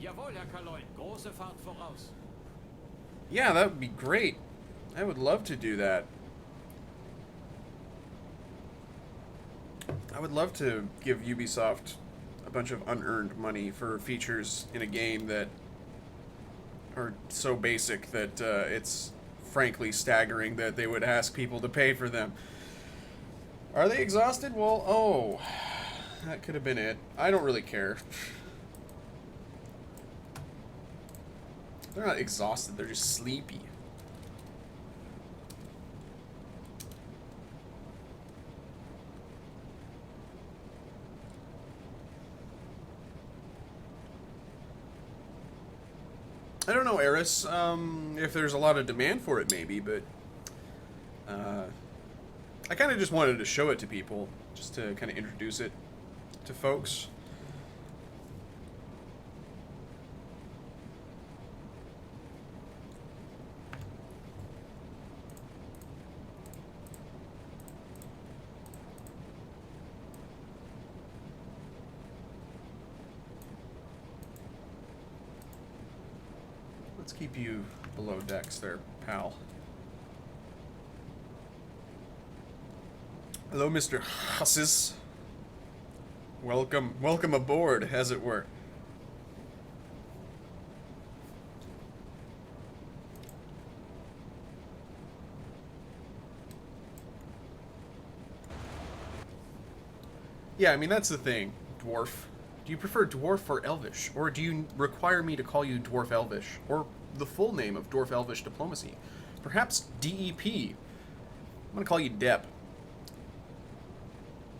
Jawohl, Herr Kaloin. Große Fahrt voraus. Yeah, that would be great. I would love to do that. I would love to give Ubisoft a bunch of unearned money for features in a game that are so basic that it's frankly staggering that they would ask people to pay for them. Are they exhausted? Well, oh, that could have been it. I don't really care. They're not exhausted, they're just sleepy. I don't know, Eris, if there's a lot of demand for it, maybe, but I kind of just wanted to show it to people, just to kind of introduce it to folks. Let's keep you below decks there, pal. Hello, Mr. Hasses. Welcome aboard, as it were. Yeah, I mean, that's the thing, dwarf. Do you prefer dwarf or elvish? Or do you require me to call you dwarf elvish? Or the full name of dwarf elvish diplomacy? Perhaps DEP. I'm gonna call you Dep.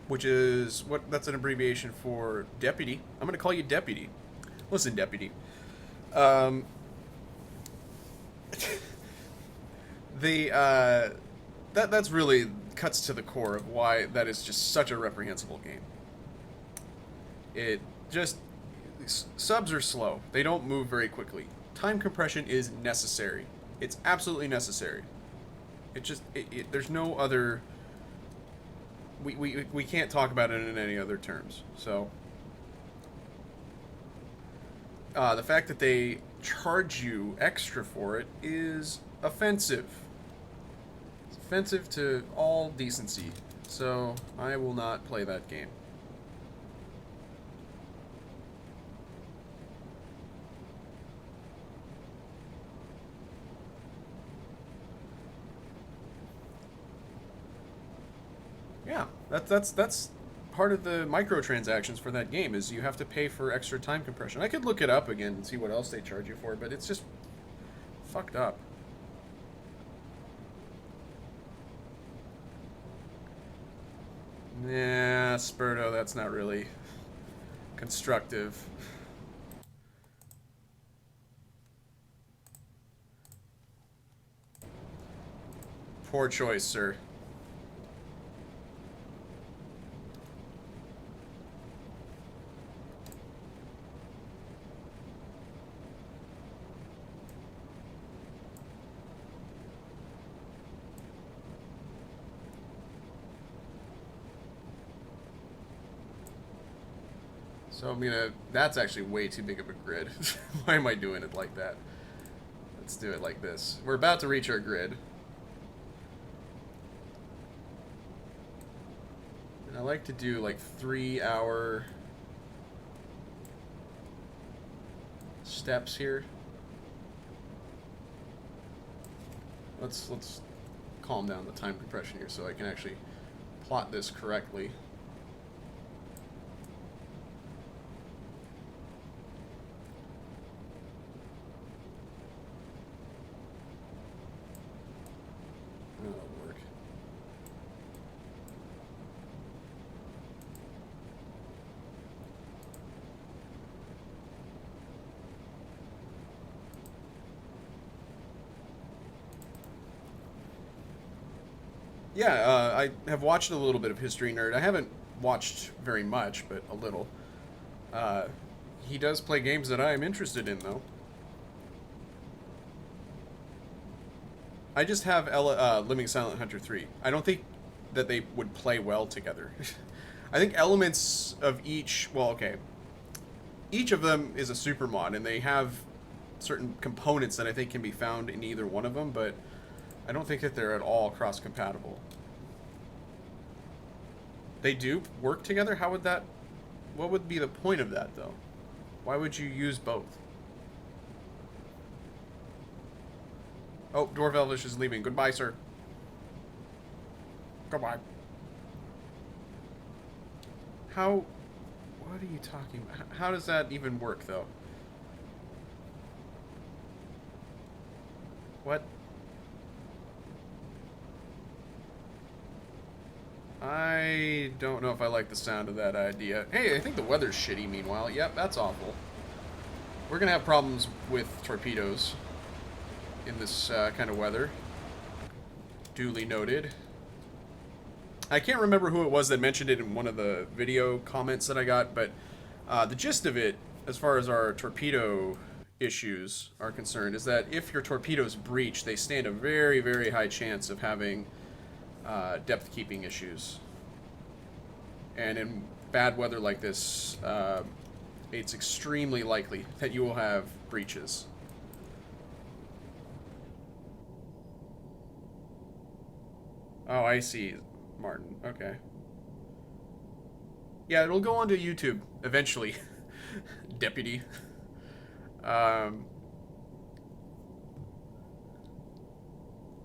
Which is, that's an abbreviation for deputy. I'm gonna call you deputy. Listen, deputy. Um, that's really cuts to the core of why that is just such a reprehensible game. It just, subs are slow. They don't move very quickly. Time compression is necessary. It's absolutely necessary. It just, there's no other, we can't talk about it in any other terms. So, the fact that they charge you extra for it is offensive. It's offensive to all decency. So, I will not play that game. Yeah, that's part of the microtransactions for that game is you have to pay for extra time compression. I could look it up again and see what else they charge you for, but it's just fucked up. Nah, Spurto, that's not really constructive. Poor choice, sir. So I'm gonna, that's actually way too big of a grid. Why am I doing it like that? Let's do it like this. We're about to reach our grid. And I like to do like 3-hour steps here. Let's calm down the time compression here so I can actually plot this correctly. Yeah, I have watched a little bit of History Nerd. I haven't watched very much, but a little. He does play games that I am interested in, though. I just have Living Silent Hunter 3. I don't think that they would play well together. I think elements of each... Well, okay. each of them is a super mod, and they have certain components that I think can be found in either one of them, but I don't think that they're at all cross-compatible. They do work together? How would that... What would be the point of that, though? Why would you use both? Oh, Dwarf Elvish is leaving. Goodbye, sir. Goodbye. How... What are you talking about? How does that even work, though? What? I don't know if I like the sound of that idea. Hey, I think the weather's shitty, meanwhile. Yep, that's awful. We're gonna have problems with torpedoes in this kind of weather. Duly noted. I can't remember who it was that mentioned it in one of the video comments that I got, but the gist of it, as far as our torpedo issues are concerned, is that if your torpedoes breach, they stand a very, very high chance of having depth keeping issues. And in bad weather like this, it's extremely likely that you will have breaches. Oh, I see, Martin. Okay. Yeah, it'll go onto YouTube eventually. Deputy.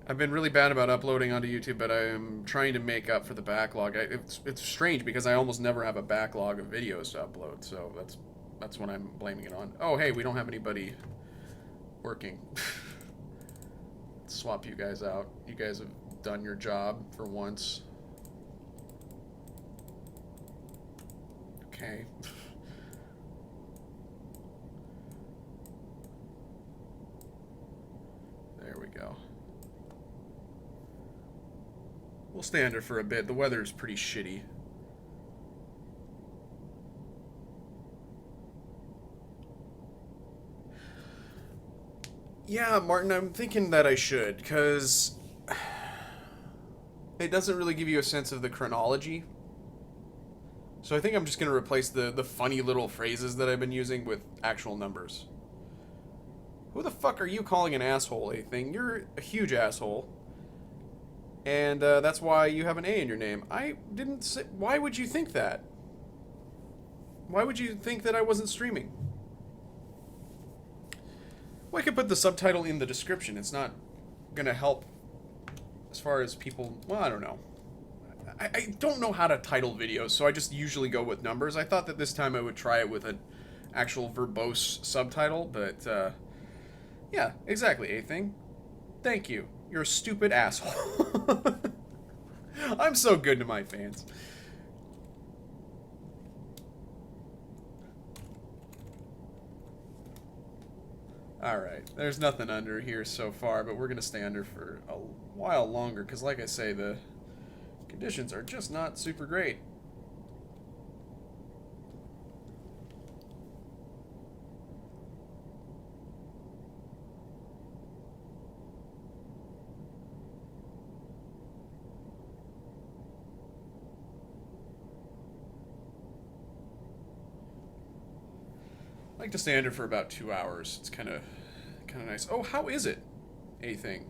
I've been really bad about uploading onto YouTube, but I'm trying to make up for the backlog. It's strange because I almost never have a backlog of videos to upload, so that's what I'm blaming it on. Oh, hey, we don't have anybody working. Swap you guys out. You guys have done your job for once. Okay. There we go. We'll stay under for a bit. The weather's pretty shitty. Yeah, Martin, I'm thinking that I should, because it doesn't really give you a sense of the chronology. So I think I'm just going to replace the funny little phrases that I've been using with actual numbers. Who the fuck are you calling an asshole, Effing? You're a huge asshole. And that's why you have an A in your name. I didn't say... Why would you think that? Why would you think that I wasn't streaming? Well, I could put the subtitle in the description. It's not going to help as far as people... Well, I don't know. I don't know how to title videos, so I just usually go with numbers. I thought that this time I would try it with an actual verbose subtitle, but... yeah, exactly, Effing. Thank you. You're a stupid asshole. I'm so good to my fans. Alright, there's nothing under here so far, but we're going to stay under for a while longer, because like I say, the conditions are just not super great. I like to stay under for about 2 hours. It's kind of nice. Oh, how is it? Effing.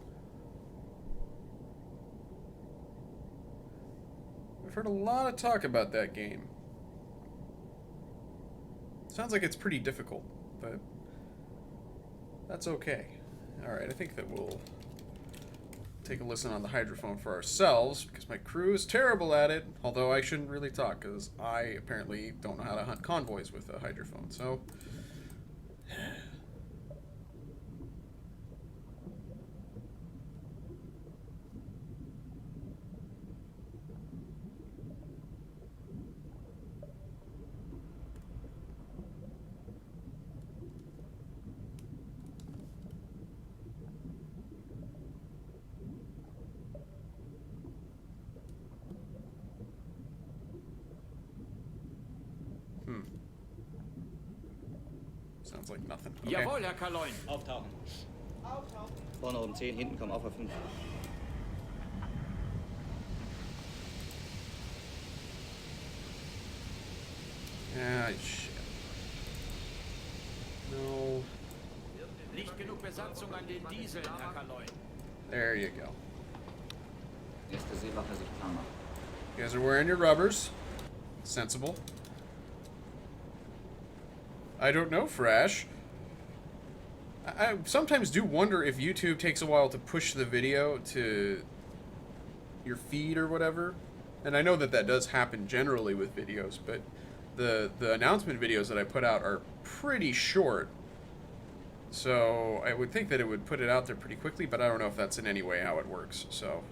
I've heard a lot of talk about that game. Sounds like it's pretty difficult, but that's okay. Alright, I think that we'll take a listen on the hydrophone for ourselves, because my crew is terrible at it, although I shouldn't really talk, because I apparently don't know how to hunt convoys with a hydrophone, so... Sounds like nothing. Okay. Jawohl, Herr Kaloin. Auftauchen. Auftauchen. Vorne um 10, hinten kommen auf 5. Ah, shit. No. Nicht genug Besatzung an den Dieseln, Herr Kaloy. There you go. Erste Seewache sich klar machen. You guys are wearing your rubbers. Sensible. I don't know, Fresh. I sometimes do wonder if YouTube takes a while to push the video to your feed or whatever. And I know that that does happen generally with videos, but the announcement videos that I put out are pretty short. So I would think that it would put it out there pretty quickly, but I don't know if that's in any way how it works, so...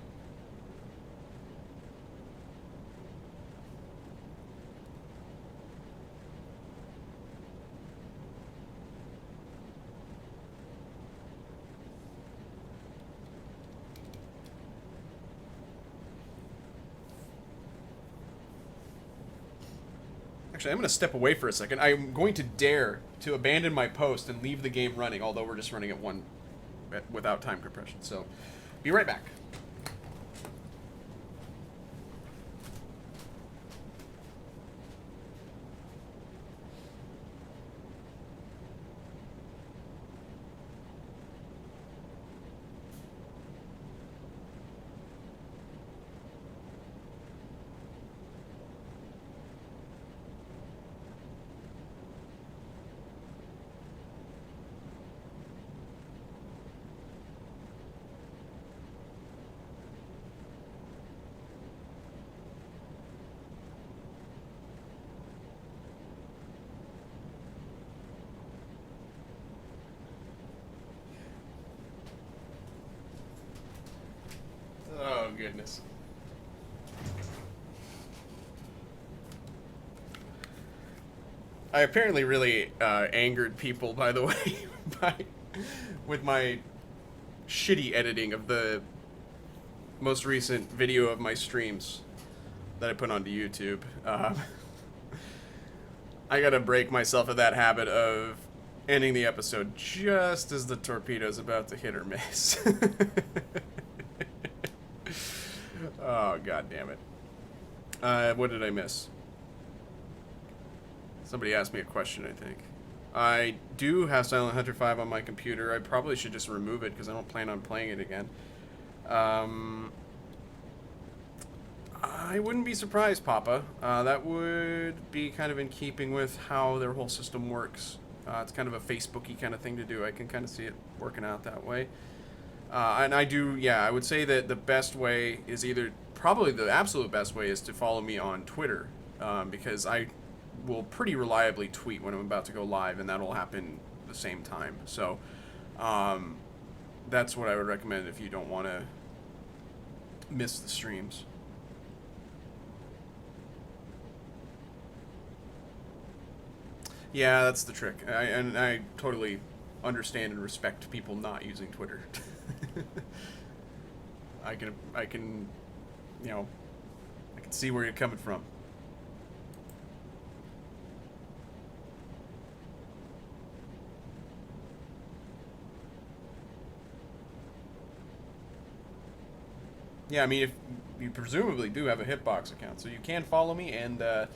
Actually, I'm going to step away for a second. I'm going to dare to abandon my post and leave the game running, although we're just running at one without time compression. So, be right back. Oh, goodness. I apparently really angered people, by the way, with my shitty editing of the most recent video of my streams that I put onto YouTube. I gotta break myself of that habit of ending the episode just as the torpedo's about to hit or miss. Oh, god damn it. What did I miss? Somebody asked me a question, I think. I do have Silent Hunter 5 on my computer. I probably should just remove it because I don't plan on playing it again. I wouldn't be surprised, Papa. That would be kind of in keeping with how their whole system works. It's kind of a Facebooky kind of thing to do. I can kind of see it working out that way. And I do, yeah, I would say that the best way is probably the absolute best way is to follow me on Twitter, because I will pretty reliably tweet when I'm about to go live, and that'll happen the same time. So, that's what I would recommend if you don't want to miss the streams. Yeah, that's the trick. I totally understand and respect people not using Twitter. I can, you know, I can see where you're coming from. Yeah, I mean, if you presumably do have a Hitbox account, so you can follow me, and it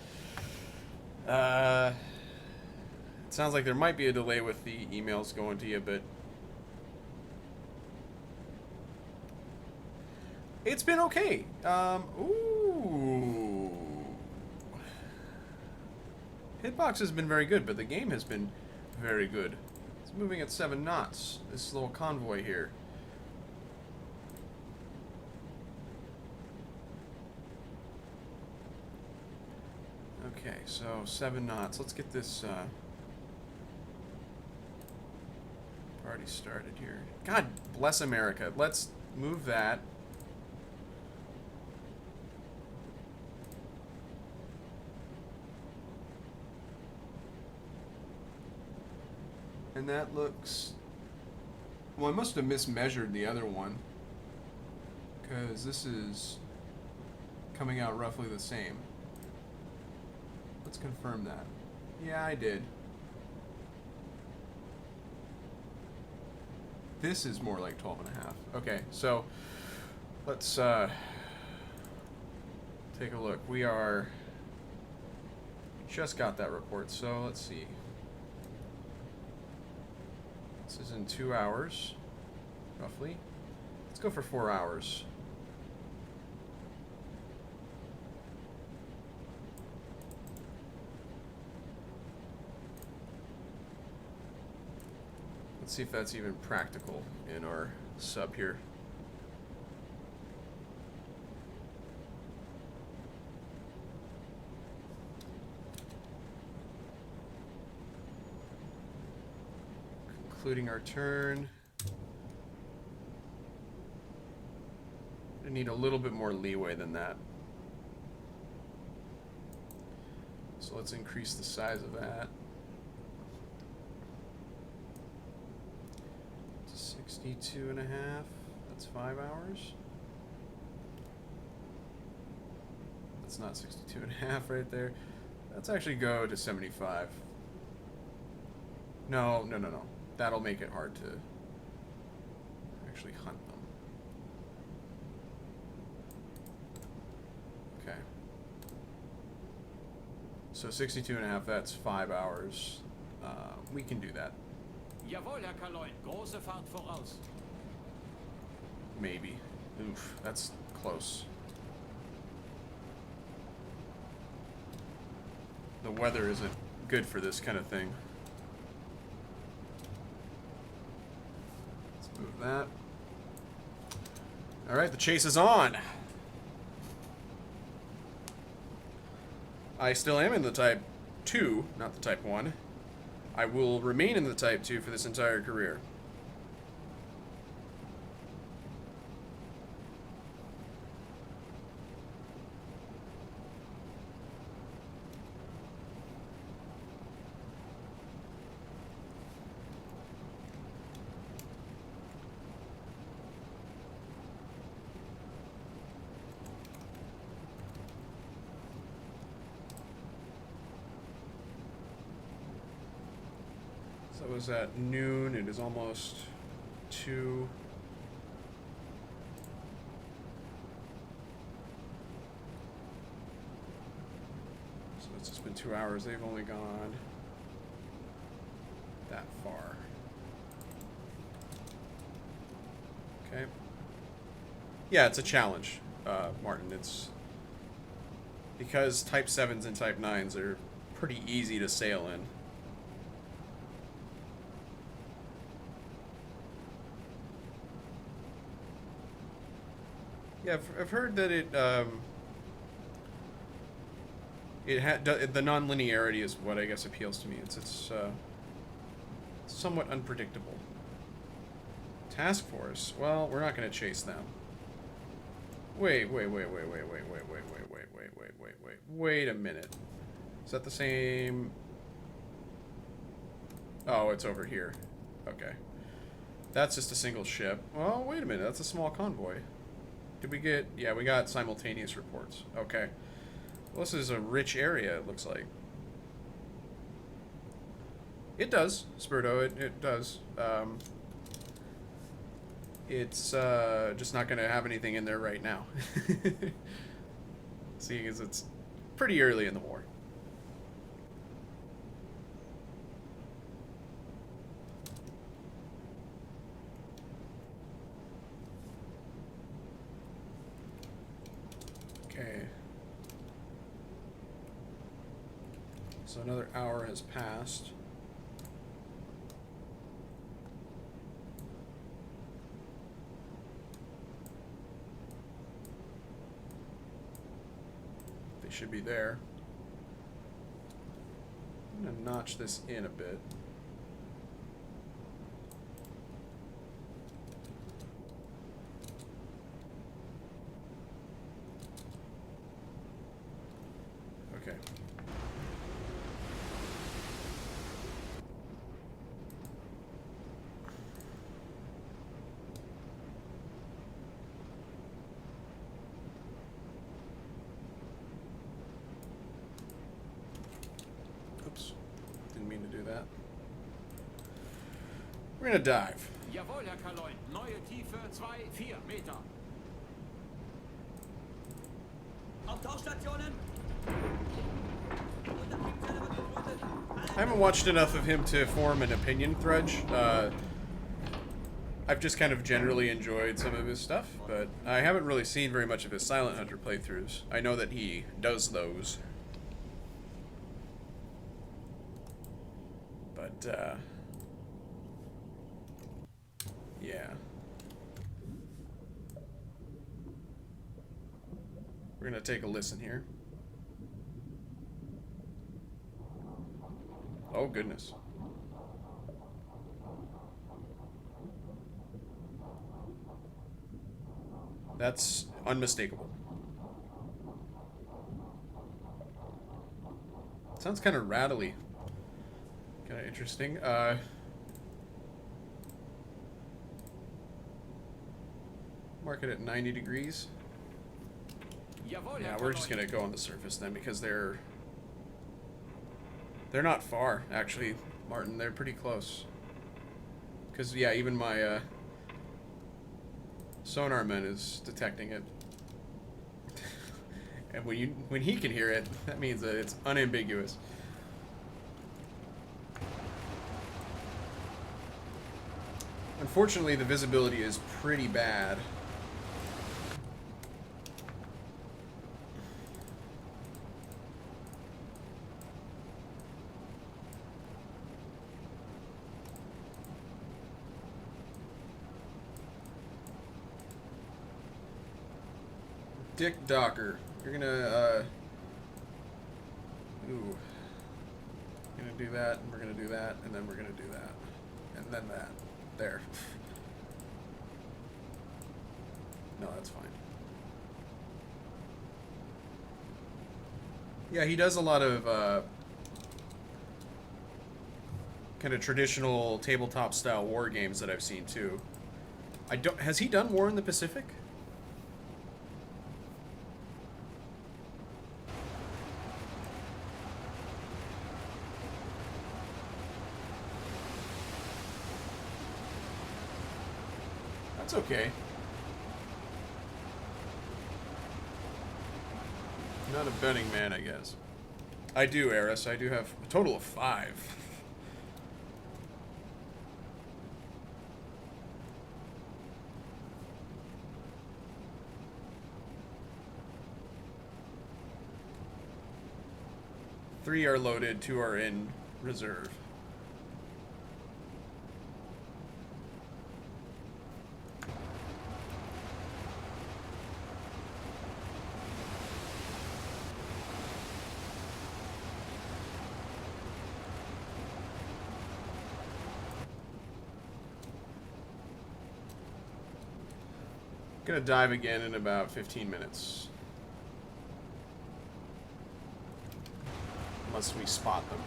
sounds like there might be a delay with the emails going to you, but it's been okay. Ooh. Hitbox has been very good, but the game has been very good. It's moving at 7 knots, this little convoy here. Okay, so 7 knots. Let's get this party started here. God bless America. Let's move that. And that looks... Well, I must have mismeasured the other one, because this is coming out roughly the same. Let's confirm that. Yeah, I did. This is more like 12 and a half. Okay, so let's take a look. We are... Just got that report, so let's see. This is in 2 hours, roughly. Let's go for 4 hours. Let's see if that's even practical in our sub here. Concluding our turn. I need a little bit more leeway than that. So let's increase the size of that. 62 and a half. That's 5 hours. That's not 62 and a half right there. Let's actually go to 75. No. That'll make it hard to actually hunt them. Okay. So 62 and a half, that's 5 hours. We can do that. Jawohl, Herr Kaloin. Große Fahrt voraus. Maybe. Oof, that's close. The weather isn't good for this kind of thing. Let's move that. Alright, the chase is on. I still am in the Type 2, not the Type 1. I will remain in the Type 2 for this entire career. That was at noon. It is almost 2. So it's just been 2 hours. They've only gone that far. Okay. Yeah, it's a challenge, Martin. It's because Type 7s and Type 9s are pretty easy to sail in. Yeah, I've heard that the non-linearity is what I guess appeals to me. It's somewhat unpredictable. Task Force. Well, we're not going to chase them. Wait a minute. Is that the same? Oh, it's over here. Okay. That's just a single ship. Well, wait a minute. That's a small convoy. Did we get... Yeah, we got simultaneous reports. Okay. Well, this is a rich area, it looks like. It does, Spurdo. It does. It's just not going to have anything in there right now. Seeing as it's pretty early in the war. Okay. So another hour has passed. They should be there. I'm going to notch this in a bit. Okay. Oops. Didn't mean to do that. We're gonna dive. Jawohl, Herr Kaloin. Neue Tiefe 2-4 Meter. Auf Tauchstationen. I haven't watched enough of him to form an opinion, Thrudge. I've just kind of generally enjoyed some of his stuff, but I haven't really seen very much of his Silent Hunter playthroughs. I know that he does those. But, yeah. We're gonna take a listen here. Oh, goodness. That's unmistakable. Sounds kind of rattly. Kind of interesting. Mark it at 90 degrees. Yeah, we're just gonna go on the surface then, because they're not far, actually, Martin. They're pretty close. Because, yeah, even my sonarman is detecting it. And when he can hear it, that means that it's unambiguous. Unfortunately, the visibility is pretty bad. Dick Docker. You're gonna, ooh. Gonna do that, and we're gonna do that, and then we're gonna do that. And then that. There. No, that's fine. Yeah, he does a lot of, kind of traditional tabletop style war games that I've seen, too. Has he done War in the Pacific? That's okay. Not a betting man, I guess. I do, Eris. I do have a total of 5. Three are loaded, 2 are in reserve. Gonna dive again in about 15 minutes. Unless we spot them.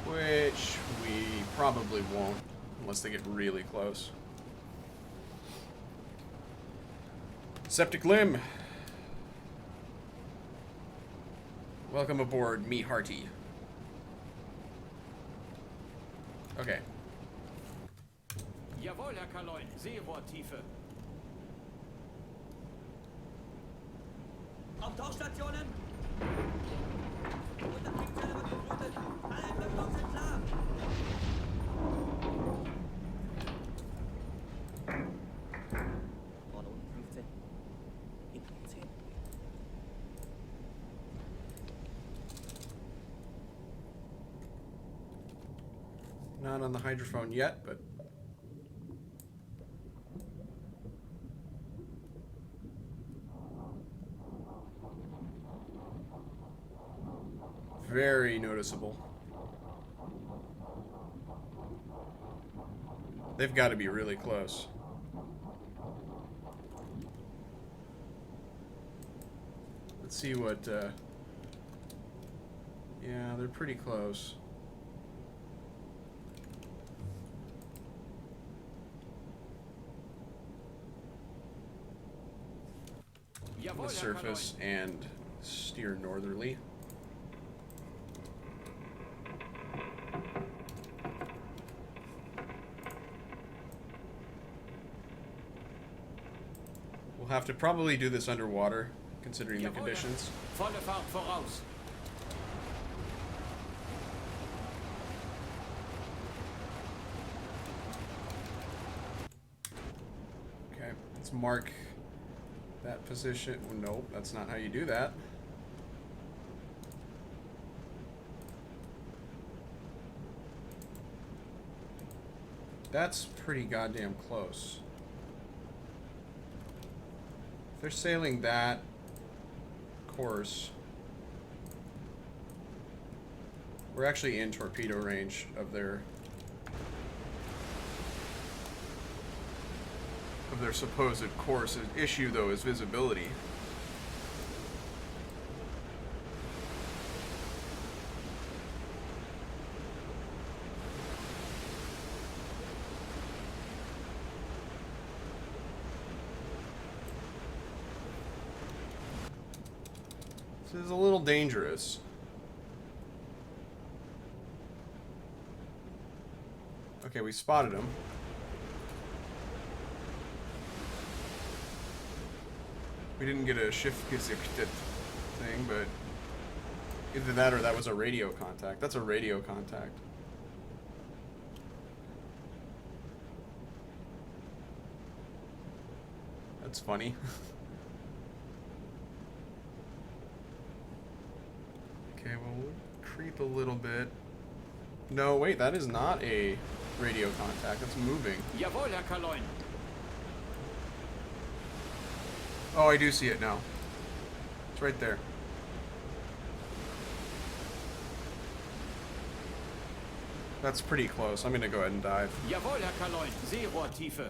Which we probably won't, unless they get really close. Septic Limb. Welcome aboard, me hearty. Okay. Jawohl, Herr Kaloin. Seebordtiefe. Auf Tauchstationen! Unterkriegszelle wird geflutet! Alle Entwicklungen sind klar! Vorne unten 15. Hinten 10. Not on the hydrophone yet, but very noticeable. They've got to be really close. Let's see what, yeah, they're pretty close. The surface and steer northerly. We'll have to probably do this underwater, considering the conditions. Volle Fahrt voraus. Let's mark that position. Nope, that's not how you do that. That's pretty goddamn close. If they're sailing that course, we're actually in torpedo range of their supposed course. The issue, though, is visibility. This is a little dangerous. Okay, we spotted him. We didn't get a shift gesichtet thing, but either that or that was a radio contact. That's a radio contact. That's funny. Okay, well, we'll creep a little bit. No, wait, that is not a radio contact. That's moving. Jawohl, Herr Kaloin. Oh, I do see it now. It's right there. That's pretty close. I'm gonna go ahead and dive. Jawohl, Herr Kaloin. Seerohrtiefe.